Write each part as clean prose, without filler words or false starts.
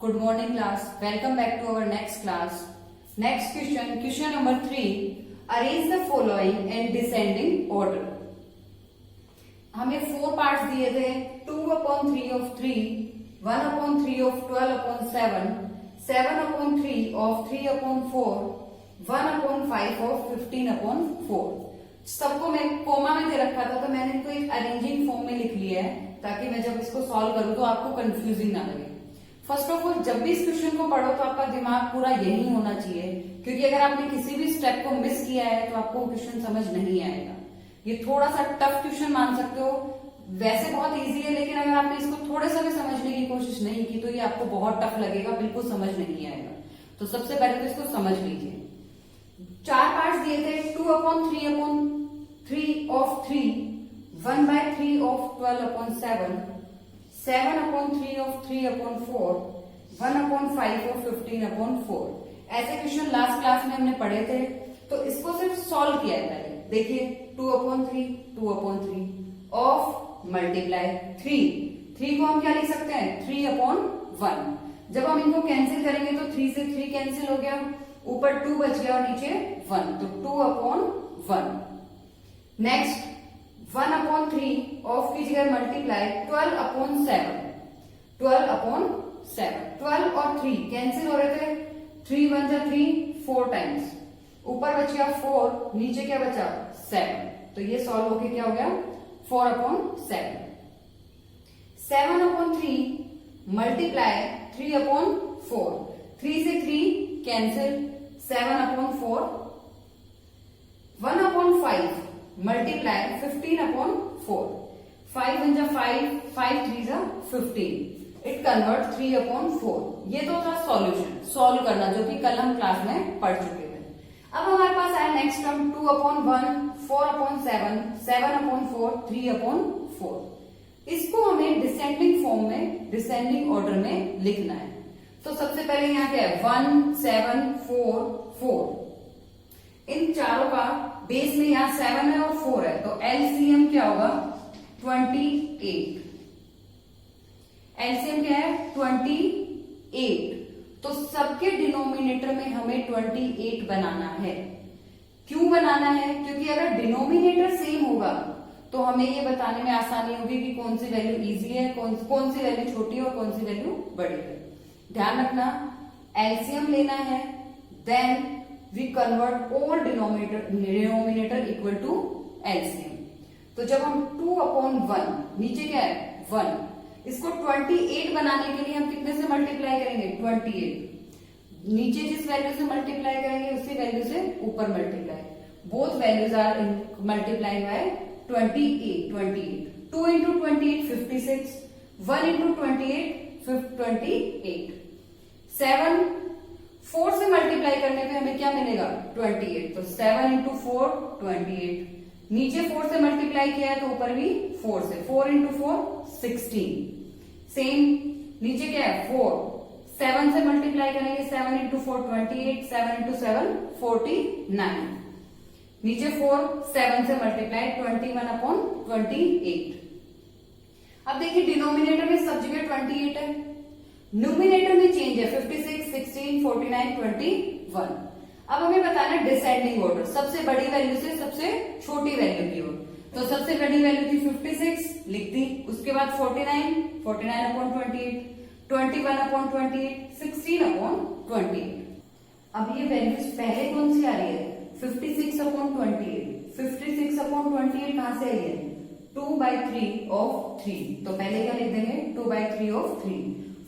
Good morning class. Welcome back to our next class. Next question number 3. Arrange the following in descending order. हमें 4 parts दिए थे 2/3 of 3, 1/3 of 12/7, 7/3 of 3/4, 1/5 of 15/4. सबको मैं coma में दे रखा था तो मैंने इनको एक अरेंजिंग फॉर्म में लिख लिया है ताकि मैं जब इसको सॉल्व करूं तो आपको कंफ्यूजिंग ना लगे। फर्स्ट ऑफ ऑल जब भी इस क्वेश्चन को पढ़ो तो आपका दिमाग पूरा यही होना चाहिए, क्योंकि अगर आपने किसी भी स्टेप को मिस किया है तो आपको क्वेश्चन समझ नहीं आएगा। ये थोड़ा सा टफ क्वेश्चन मान सकते हो, वैसे बहुत इजी है, लेकिन अगर आपने इसको थोड़े सा भी समझने की कोशिश नहीं की तो ये आपको बहुत टफ लगेगा, बिल्कुल समझ नहीं आएगा। तो सबसे पहले तो इसको समझ लीजिए। 4 पार्ट्स दिए थे 2/3 of 3, 1/3 of 12/7, 7/3 of 3/4, 1/5 of 15/4। ऐसे क्वेश्चन लास्ट क्लास में हमने पढ़े थे, तो इसको सिर्फ सॉल्व किया है पहले। देखिए 2/3 ऑफ मल्टीप्लाई 3 को हम क्या लिख सकते हैं 3/1। जब हम इनको कैंसिल करेंगे तो 3 से 3 कैंसिल हो गया, ऊपर 2 बच गया और नीचे 1, तो 2/1। नेक्स्ट 1/3 ऑफ की जगह मल्टीप्लाई 12/7, 12 और 3 कैंसिल हो रहे थे, 3 1 3 4 टाइम्स, ऊपर बच गया 4, नीचे क्या बचा 7, तो ये सॉल्व होके क्या हो गया 4/7। 7/3 मल्टीप्लाई 3/4, 3 से 3 कैंसिल, 7/4, 1/5 मल्टीप्लाई 15/4, 5 1 5, 5 3 15, इट कन्वर्ट 3/4। ये तो था सॉल्यूशन, सॉल्व करना, जो कि कल हम क्लास में पढ़ चुके थे। अब हमारे पास आया नेक्स्ट टर्म 2/1, 4/7, 7/4, 3/4। इसको हमें डिसेंडिंग फॉर्म में, डिसेंडिंग ऑर्डर में लिखना है। तो सबसे पहले यहाँ क्या है 1 7 4 4। इन चारों का बेस में यहाँ 7 है और 4 है, तो एलसीएम क्या होगा 28। एलसीएम क्या है 28। तो सबके डिनोमिनेटर में हमें 28 बनाना है। क्यों बनाना है? क्योंकि अगर डिनोमिनेटर सेम होगा तो हमें ये बताने में आसानी होगी कि कौन सी वैल्यू इजी है, कौन सी वैल्यू छोटी है और कौन सी वैल्यू बड़ी है। ध्यान रखना, एलसीएम लेना है, then we convert all denominator equal to LCM. तो जब हम 2/1, नीचे क्या है 1, इसको 28 बनाने के लिए हम कितने से मल्टीप्लाई करेंगे 28। नीचे जिस वैल्यू से मल्टीप्लाई करेंगे उसी वैल्यू से ऊपर multiply, both values are multiply by 28। 2 into 28 56, 1 into 28 28। 7 4 से मल्टीप्लाई करने पे हमें क्या मिलेगा 28, तो 7 into 4 28। नीचे 4 से मल्टीप्लाई किया है तो ऊपर भी 4 से, 4 into 4 16। सेम नीचे क्या है 4, 7 से मल्टीप्लाई करेंगे, 7 into 4 28, 7 into 7 49। नीचे 4, 7 से मल्टीप्लाई 21/28। अब देखिए डिनोमिनेटर में सब जगह 28 है, न्यूमिनेटर में चेंज है 56, 16, 49, 21। अब हमें बताना है डिसेंडिंग ऑर्डर, सबसे बड़ी वैल्यू से सबसे छोटी वैल्यू की ओर। तो सबसे बड़ी वैल्यू थी 56, लिख दी, उसके बाद 49, 49/28, 21/28, 16/28। अब ये वैल्यूज पहले कौन सी आ रही है 56/28। 56/28 कहां से आई है 2/3 of 3, तो पहले क्या लिख देंगे 2/3 of 3।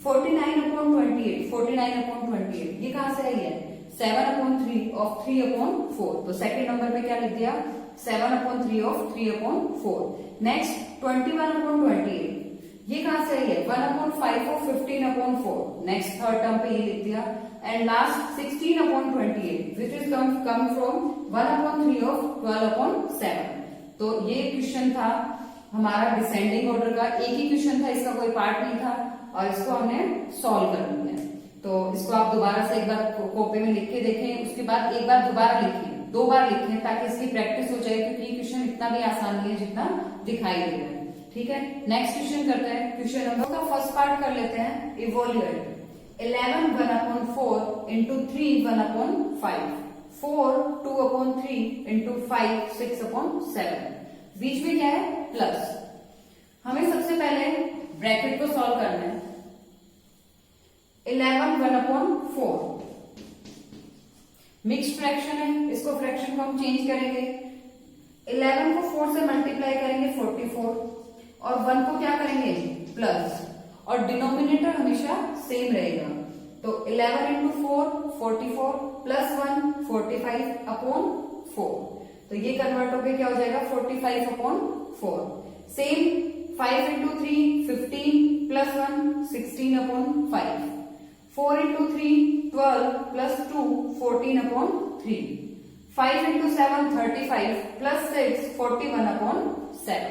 49/28, 49/28 ये कहां से आई है 7/3 of 3/4, तो सेकंड नंबर पे क्या लिख दिया 7/3 of 3/4। नेक्स्ट 21/28 ये कहां से आई है 1/5 of 15/4, नेक्स्ट थर्ड टर्म पे ये लिख दिया। And last 16/28 which is come from 1/3 of 12/7। तो ये क्वेश्चन था हमारा डिसेंडिंग ऑर्डर का, एक ही क्वेश्चन था, इसका कोई पार्ट नहीं था और इसको हमने सॉल्व कर लिया। तो इसको आप दोबारा से एक बार कॉपी में लिख के देखें, उसके बाद एक बार दोबारा लिखें, 2 बार लिखें ताकि इसकी प्रैक्टिस हो जाए, क्योंकि ये क्वेश्चन इतना भी आसान नहीं है जितना दिखाई दे रहा है। ठीक है, नेक्स्ट क्वेश्चन करते हैं। क्वेश्चन नंबर का फर्स्ट पार्ट कर लेते हैं, इवोल्यूएट। 11 1/4 इंटू 3 1/5, 4 2/3 इंटू 5 6/7। बीच में क्या है? प्लस। हमें सबसे पहले ब्रैकेट को सॉल्व करना है। 11 1/4 मिक्स्ड फ्रैक्शन है, इसको फ्रैक्शन को हम चेंज करेंगे। 11 को 4 से मल्टीप्लाई करेंगे 44 और 1 को क्या करेंगे? प्लस, और डिनोमिनेटर हमेशा सेम रहेगा। तो 11 इंटू 4 44 प्लस 1 45/4। तो ये कन्वर्ट होकर क्या हो जाएगा? 45/4। Same 5 into 3 15 plus 1 16/5। 4 into 3 12 plus 2 14/3। 5 into 7 35 plus 6 41/7।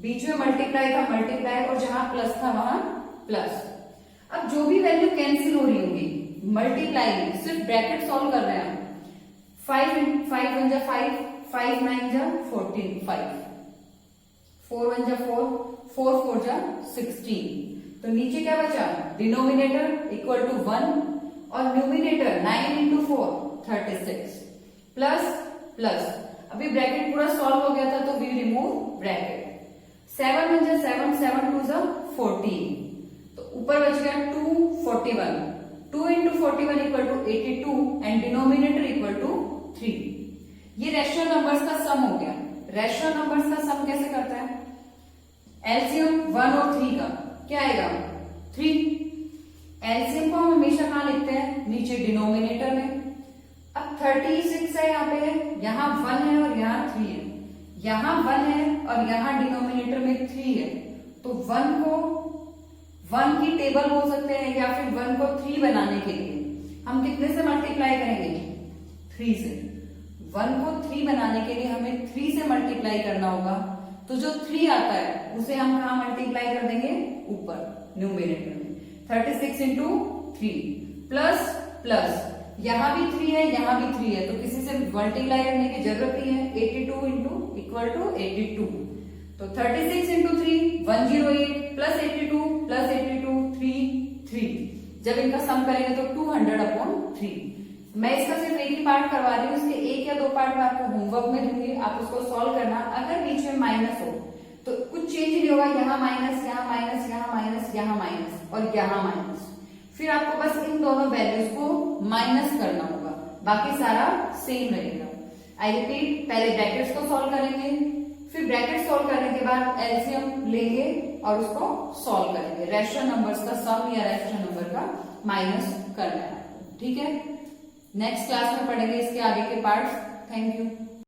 बीच में मल्टीप्लाई था मल्टीप्लाई, और जहां प्लस था वहां प्लस। अब जो भी वैल्यू कैंसिल हो रही होगी मल्टीप्लाई में, सिर्फ ब्रैकेट सॉल्व कर रहे हैं हम। 5 1 जा 5, 5 9 जा 14, 5 4 1 जा 4, 4 4 जा 16। तो नीचे क्या बचा? डिनोमिनेटर इक्वल टू 1 और न्यूमिनेटर 9 इंटू 4 36 प्लस प्लस। अभी ब्रैकेट पूरा सॉल्व हो गया था तो वी रिमूव ब्रैकेट। 7 1 जा 7, 7 2 जा 14। तो ऊपर बच गया 2 41। 2 into 41 equal to 82 and denominator equal to 3। ये रेशनल नंबर्स का सम हो गया। रेशनल नंबर्स का सम कैसे करता है? एलसीएम 1 और 3 का क्या आएगा? 3। एलसीएम को हम हमेशा कहां लिखते हैं? नीचे डिनोमिनेटर में। अब 36 है, यहाँ पे है, यहाँ 1 है और यहाँ 3 है। यहाँ 1 है और यहाँ डिनोमिनेटर में 3 है। तो 1 को 1 की टेबल हो सकते हैं या फिर 1 को 3 बनाने के लिए हम कितने से मल्टीप्लाई करेंगे? 3 से। 1 को 3 बनाने के लिए हमें 3 से मल्टीप्लाई करना होगा। तो जो 3 आता है उसे हम कहा मल्टीप्लाई कर देंगे? ऊपर न्यूमरेटर में। 36 इंटू 3 प्लस प्लस, यहां भी 3 है यहां भी 3 है, तो किसी से मल्टीप्लाई करने की जरूरत नहीं है। 82 इंटू इक्वल टू 82। तो 36 इंटू 3 108 प्लस 82 प्लस 82 3। जब इनका सम करेंगे तो 200/3। मैं इसका सिर्फ एक ही पार्ट करवा रही हूँ, इसके 1 या 2 पार्ट मैं आपको होमवर्क में दूंगी, आप उसको सॉल्व करना। अगर बीच में माइनस हो तो कुछ चेंज नहीं होगा, यहाँ माइनस यहाँ माइनस यहाँ माइनस यहाँ माइनस और यहाँ माइनस। फिर आपको बस इन दोनों वैल्यूज को माइनस करना होगा, बाकी सारा सेम रहेगा। आई रिपीट, पहले ब्रैकेट्स को सॉल्व करेंगे, फिर ब्रैकेट सॉल्व करने के बाद एलसीएम लेंगे और उसको सॉल्व करेंगे। रेशनल नंबर्स का सम या रेशनल नंबर का माइनस करना है। ठीक है, नेक्स्ट क्लास में पढ़ेंगे इसके आगे के पार्ट्स। Thank you.